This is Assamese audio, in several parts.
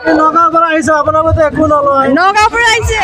নগাঁৱৰ পৰা আহিছে আপোনালোকে একো নলয় নগাঁৱৰ পৰা আহিছে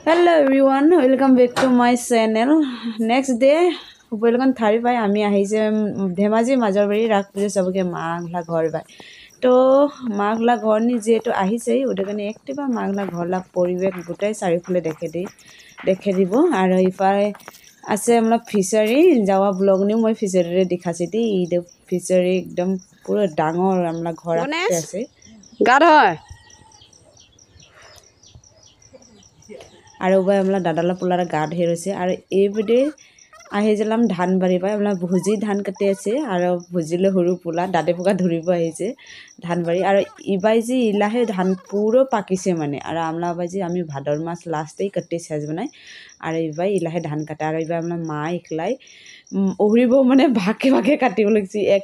Hello everyone, welcome back to my channel. Next day, welcome thari bhai ami ahise Dhemaji Majarbari rak puja sabke Maghla ghor bhai. To Maghla ghor ni jeto ahise ode kane ektiba Maghla ghor la poribek gotai sarifule dekhe dibo aro ifare ase amla fishery jawa blog ni moi fishery re dikhasi di ide fishery ekdom pura dangor amla ghor ase gad hoy আৰু বাই আমলা দাদালা পুলাৰা গা ধেৰ হৈছে আৰু এইবিডে আহি যালাম ধানবাৰী বাই আমলা ভুজি ধান কাটি আছে আৰু ভুজিলে সৰু পুলা দাদে পোকা ধৰিব আহিছে ধানবাৰী আৰু ইবাই যি ইলাহে ধান পুৰো পাকিছে মানে আৰু আমলা বাজি আমি ভাদৰ মাস লাস্টেই কাটি শেষ বনাই আৰু ইবাই ইলাহে ধান কাটা আৰু ইবাই আমলা মা ইখলাই ওহৰিব মানে ভাগে ভাগে কাটিব লাগিছে এক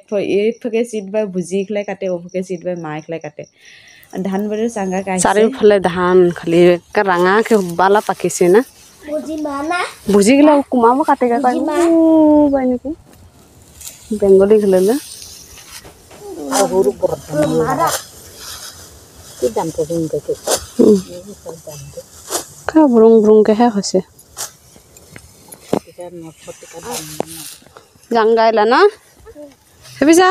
ফকে সিট বাই ভুজি ইখলাই কাটে ওফকে সিট বাই মা ইখলাই কাটে ধান বৰে সাঙ্গা কাইছে চাৰিফালে ধান খালি ৰাঙা কে বালা পাকিছে না বুজি গলা কুমাব কাটে কা বাই নেকি বেঙ্গলি গলে সৰু পৰত মাৰা কি দাম তো কে কা ব্ৰুং ব্ৰুং কে হৈছে জাঙ্গাইলা না হেবিছা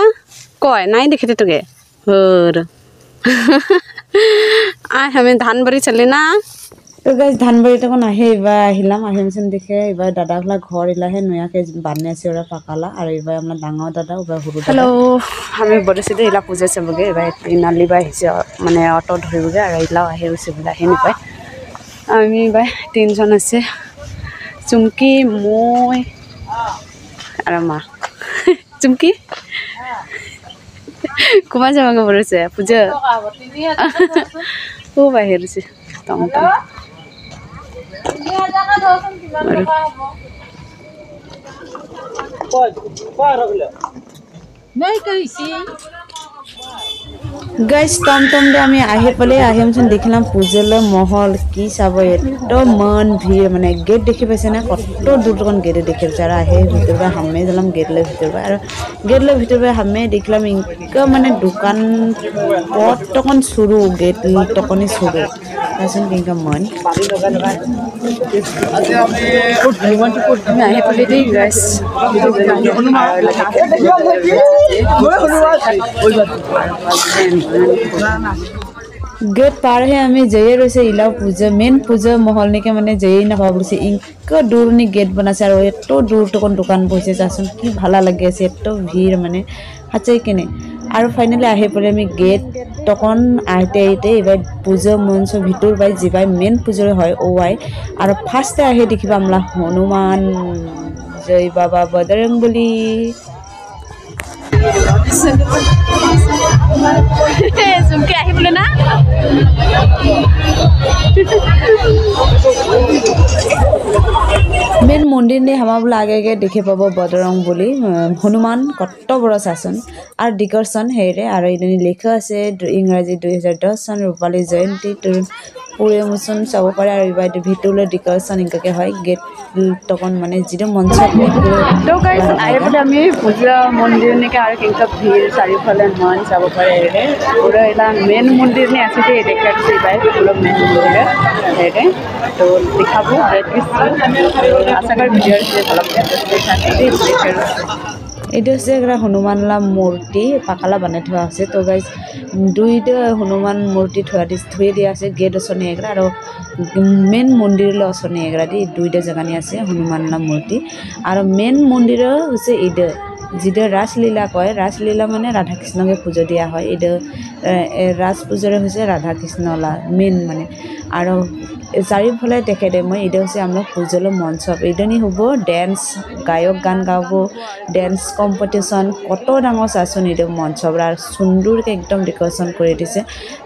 কয় নাই দেখিতে তোকে হৰ আই আমি ধানবাৰী চলে না তো গাইস ধানবাৰী তখন আহে এবার আহিলাম আহিমছেন দেখে এবার দাদাগুলা ঘর ইলাহে নয়াকে বান্নে আছে ওরা পাকালা আর এবার আমরা ডাঙর দাদা এবার হুরু হ্যালো আমি বলেছিতে ইলা পূজা চাবগে এবার ইনালি বাই হিসে মানে অটো ধরিবগে আর ইলাও আহে হইছে বলে আহে নিপাই আমি এবার তিনজন আছে চুমকি মই আর মা চুমকি কুমা যাবাঙ্গে বলেছে পূজা ও বাহিরছে টম টম গাইস টমটম দে আমি আহে পলে আহিমছন দেখিলাম পূজলে মহল কি চাব এত মন ভিড় মানে গেট দেখি পাইছে না কত দূর তখন গেটে দেখে যারা আহে ভিতরে হামে দিলাম গেটলে ভিতরে আর গেটলে ভিতরে হামে দেখলাম ইনকা মানে দোকান পট তখন শুরু গেট তখনই শুরু আসুন কিনকা মন আমি আহে পলে দেই গাইস गेट पार है हमें जये रसे इला पूजा मेन पूजा महल ने के माने जये ना भाबुसे इनका दूर नि गेट बनासे और एतो दूर तकन दुकान बसे जासन की भाला लागे আছে এতো ভিড় মানে হাচাই কেনে আর ফাইনালি আহে পরে আমি গেট তখন আইতে আইতে এবাই পূজা মঞ্চ ভিতর বাই জিবাই মেন পূজা হয় ওয়াই আর ফার্স্টে আহে দেখিবা আমলা হনুমান জয় বাবা বজরংবলী চুমকি আহিবলে না মেন মন্দির নে হামাবলে আগে আগে দেখে পাবো বজরংবলী হনুমান কত বড় শাসন আর ডিকরসন হেরে আর এদিন লেখা আছে ইংরাজি 2010 সন রূপালী জয়ন্তী পুরে মুসন সব পারে আর এবার ভিতরে ডিকরসন ইনকাকে হয় গেট তখন মানে যেটা মঞ্চ তো গাইস আইরে বলে আমি পূজা মন্দির নেকে আর কিনকা ভিড় চারিফালে মন সব পারে হেরে পুরো এলা মেন মন্দির নে আছে যে দেখা আছে ভাই পুরো মেন মন্দির হেরে তো দেখাবো আশা করি ভিডিওর যে ভালো লাগে এটা হচ্ছে একটা হনুমানলা মূর্তি পাকালা বানাই থোৱা আছে তো গাইস দুইটা হনুমান মূৰ্তি থুই দিয়া আছে গেট ওচনে এগৰা আৰু মেন মন্দিৰলৈ ওচনে এগৰা দি দুইটা জাগানি আছে হনুমানলা মূৰ্তি আৰু মেন মন্দিৰ হৈছে ইদে जिदे रासलीला कय रासलीला माने राधा कृष्ण के पूजा दिया है इदे रास पूजा होइसे राधा कृष्णला मेन माने आरो चारिफाले देखे दे मैं इदे होइसे हमरा पूजलो मंच इदनी होबो डांस गायक गान गाबो डांस कम्पिटिशन कत डांगर सासन इदे मंच और सुंदर के एकदम डेकोरेशन कर दिसे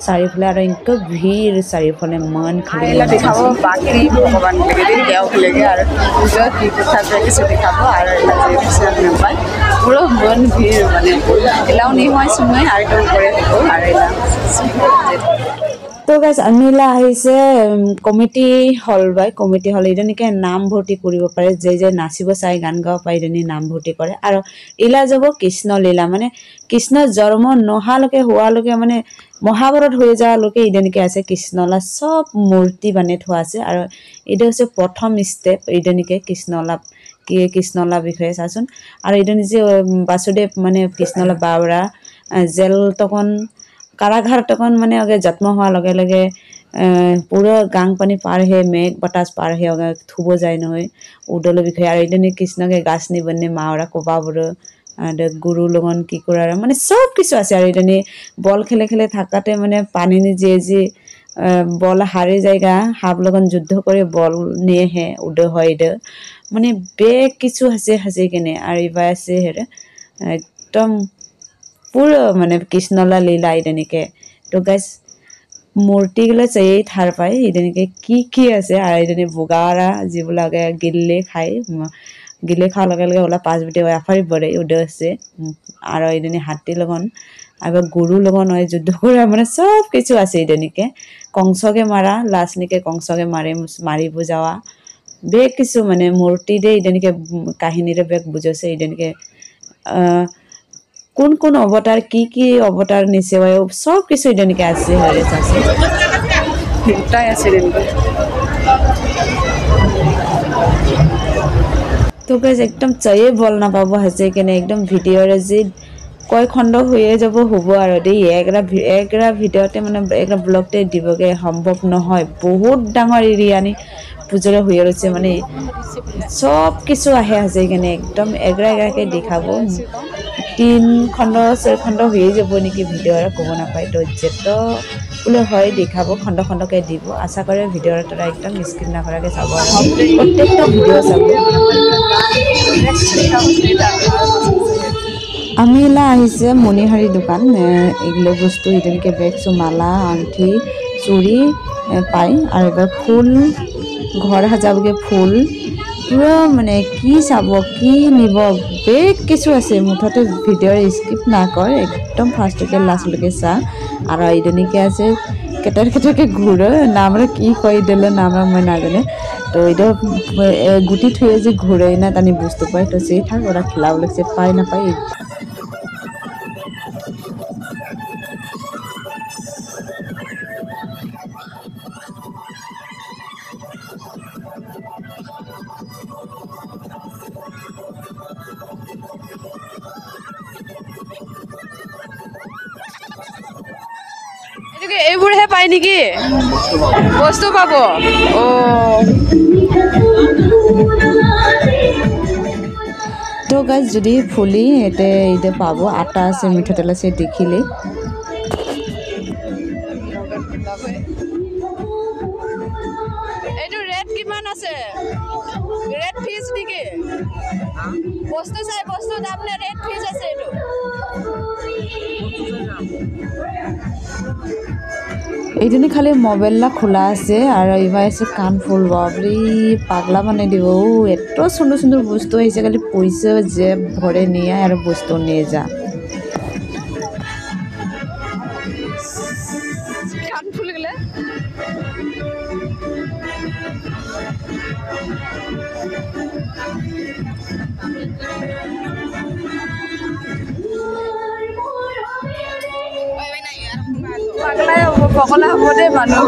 चारिफाले आरो इनका भीड़ चारिफाले मन खाली देखाबो बाकी भगवान लगे दे देव लगे आरो पूजा की कथा के देखाबो आरो इला जे पूरा मन भीड़ माने एलाउ नहीं होय समय आइटम करे और एला तो তো গাইজ আমিলা আহিছে কমিটি হল বাই কমিটি হল ইদনিকে নাম ভৰ্তি কৰিব পাৰে যে নাচিব চাই গান গাব পাৰে ইদনি নাম ভৰ্তি কৰে আৰু ইলা যাব কৃষ্ণ লীলা মানে কৃষ্ণ জন্ম নহালৈকে হোৱালৈকে মানে মহাভাৰত হৈ যোৱালৈকে ইদনিকে আছে কৃষ্ণলা সব মূৰ্তি বানে থোৱা আছে আৰু এটা হৈছে প্ৰথম ষ্টেপ ইদনিকে কৃষ্ণলা বিষয়ে চাচোন আৰু ইদনি যে বাসুদেৱ মানে কৃষ্ণলা বাৱৰা জেল তখন কাৰাগাৰ তখন মানে আগে জন্ম হোৱাৰ লগে লগে পুৰো গাং পানী পাৰ হে মেঘ বতাস পাৰ হে থুব যায় নহয় উদল বিষয়ে আৰু ইদনি কৃষ্ণকে গাছ নিবনে মাওৰা কবাবৰ গুরু লগন কি করার মানে সব কিছু আছে আর ইদনি বল খেলে খেলে থাকাতে মানে পানি যে বল হারে জায়গা হাব লগন যুদ্ধ করে বল নিয়ে হে উদ হয় ইদ মানে বেগ কিছু হাসে কেনে আর ইবা আছে হেরে একদম পুরো মানে কৃষ্ণলা লীলা ইদনিকে তো গাইস মূর্তিগুলো চাই থার পাই ইদনিকে কি আছে আর ইদনি বুগারা যিবিলাকে গিল্লে খায় গিলে খাওয়ার লগে লগে ওলা 5 মিনিট এফারি পড়ে উদে আছে আর ইদনি হাতি লগন আবার গুরু লগন হয় যুদ্ধ করে মানে সব কিছু আছে ইদনিকে কংসকে মারা লাসনিকে কংসকে মারিব যাওয়া বেগ কিছু মানে মূর্তি দে ইদনিকে কাহিনীরে বেগ বুঝাছে ইদনিকে কোন অবতার কি অবতার নিছে সব কিছু ইদনিকে আছে হয়ে আছে তাই আছে ইদনিকে তো গাইজ একদম চায়ে বল নাপাব হাসে কেনে একদম ভিডিওরে যে কয় খণ্ড হয়ে যাব হব আর দেই একরা ভিডিওতে মানে একটা ব্লগতে দিবগে সম্ভব নহয় বহুত ডাঙর এরিয়ানি পুজোরে হয়ে রয়েছে মানে সব কিছু আহে হাসে কেনে একদম এগরাকে দেখাবো 3 খণ্ড 4 খণ্ড হয়ে যাব নাকি ভিডিওরে কব না পাই তো যেত বলে হয় দেখাবো খণ্ড খণ্ডকে দিব আশা করে ভিডিওটা তোরা একদম স্কিপ না করাকে চাব প্রত্যেকটা ভিডিও চাব আমি এলা আহিছে মণিহাৰী দোকান এগুলো বস্তু ইদনিকে বেগ মালা আংঠি চুরি পায় আর এবার ফুল ঘর সাজাবগে ফুল পুরো মানে কি চাব কি নিব বেগ কিছু আছে মুঠতে ভিডিওর স্কিপ না কর একদম ফার্স্টকে লাস্টলৈকে চা আর ইদনিকে আছে কেটারকে ঘুরে নামরা কি কই দিলে নামরা মই নাজানে তো এটা গুটি থুয়ে যে ঘুরে না তানি বুঝতে পাই তো সেই থাক ওরা খেলাও লাগছে পায় না পাই এইবোৰহে পায় নেকি বস্তু পাব ও তো গাইজ যদি ফুলি এতে ইদে পাবো আটা আছে মিঠা তেল আছে দেখিলে এইটো ৰেট কিমান আছে ৰেট ফিজ নেকি বস্তু চাই বস্তু দাম নে ৰেট ফিজ আছে এইটো এইজনী খালি মোবাইলটা খোলা আছে আর এবার এসে কান ফুল বাবরি পাগলা বানাই দিব এত সুন্দর সুন্দর বস্তু আহিছে খালি পয়সা যে ভরে নিয়ে আর বস্তু নিয়ে যা কান ফুল গলে পাগলাই হ'ব পগলা হ'ব দেই মানুহ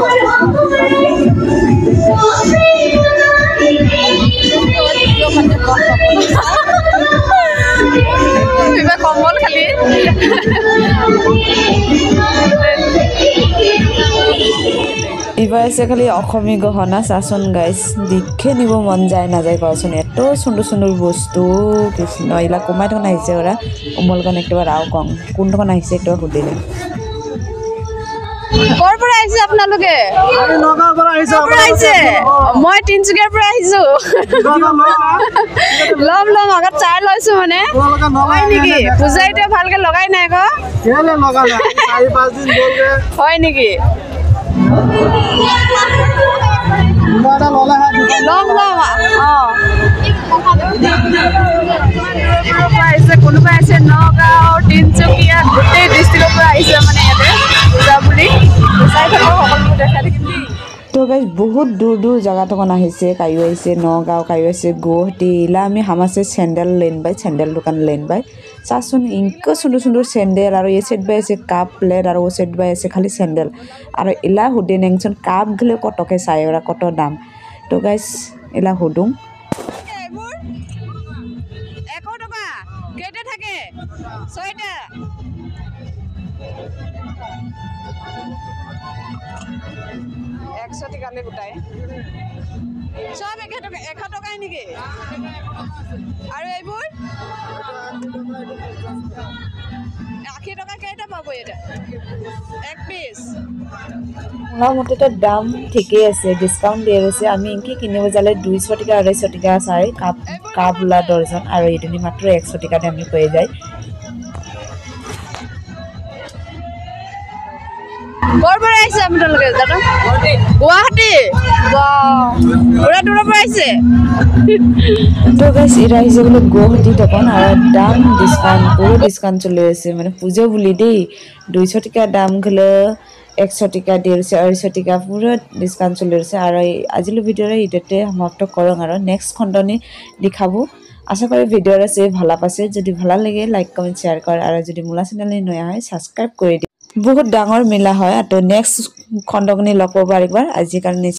কিবা কম্বল খালি এবার এসে খালি অসমী গহনা চাচোন গাইজ দেখে নিব মন যায় নাযায় কচোন এত সুন্দর সুন্দর বস্তু কৃষ্ণ এগুলা কমাই তখন আহিছে ওরা উমলকন একেবারে আও কম কোন তখন আহিছে একটু সুধিলে কৰ পৰা আহিছে আপোনালোকে আমি নগাঁৱৰ পৰা আহিছো পৰা আহিছে মই তিনচুকীয়াৰ পৰা আহিছো লম আগত চাই লৈছো মানে হয় নেকি পূজা এতিয়া ভালকে লগাই নাই আকৌ কেলে লগালে 4-5 দিন বলগে হয় নেকি মাৰা ললা হা লম আহিছে কোনোবা আহিছে নগাঁও তিনচুকীয়া গোটেই ডিষ্ট্ৰিক্টৰ পৰা আহিছে মানে ইয়াতে পূজা বুলি চাই থাকো সকলো গাইজ বহুত দূৰ দূৰ জাগা তখন আহিছে কায়ো আহিছে নগাঁও কায়ো আহিছে গুৱাহাটী ইলা আমি হামাছে স্যান্ডেল লেন বাই স্যান্ডেল দোকান লেন বাই চাচোন ইনকা সুন্দর সুন্দর স্যান্ডেল আর এই সাইড বাই আছে কাপ প্লেট আর ও সাইড বাই আছে খালি স্যান্ডেল আর ইলা হুদে নেংচন কাপ গলে কটকে চাই ওরা কত দাম তো গাইজ ইলা হুদুং এইবোৰ 100 টকা কেইটা থাকে 6টা 100 টকালে গোটাই সব 100 টকাই নেকি আৰু এইবোৰ 80 টকা কেইটা পাব এটা এক পিস মোৰ মতে তো দাম ঠিকই আছে ডিসকাউন্ট দিয়ে আছে আমি ইনকি কিনিব যালে 200 টাকা 250 টাকা চাই কাপ কাপ লা দৰ্জন আৰু এদিনি মাত্ৰ 100 টাকাতে আমি পেয়ে যাই কৰ পৰা আহিছে আপোনালোকে দাদা গুৱাহাটী বাহ ওৰা দূৰৰ পৰা আহিছে তো গাইস এৰা হিসে বলে গুৱাহাটী তখন আর দাম ডিসকাউন্ট পুরো ডিসকাউন্ট চলে আছে মানে পুজো বলি দেই 200 টাকা দাম গলে 100 টাকা 150 টাকা পুরো ডিসকাউন্ট চলে আছে আর আজিলো ভিডিওরে ইটেতে সমাপ্ত করং আর নেক্সট খণ্ডনি দেখাবো আশা করি ভিডিওর আছে ভালা পাছে যদি ভালা লাগে লাইক কমেন্ট শেয়ার কর আর যদি মোলা চ্যানেলে নয়া হয় সাবস্ক্রাইব করে দি বহুত ডাঙৰ মেলা হয় আৰ তো নেক্সট খণ্ডনি লগ পাব একবাৰ আজি কাৰণে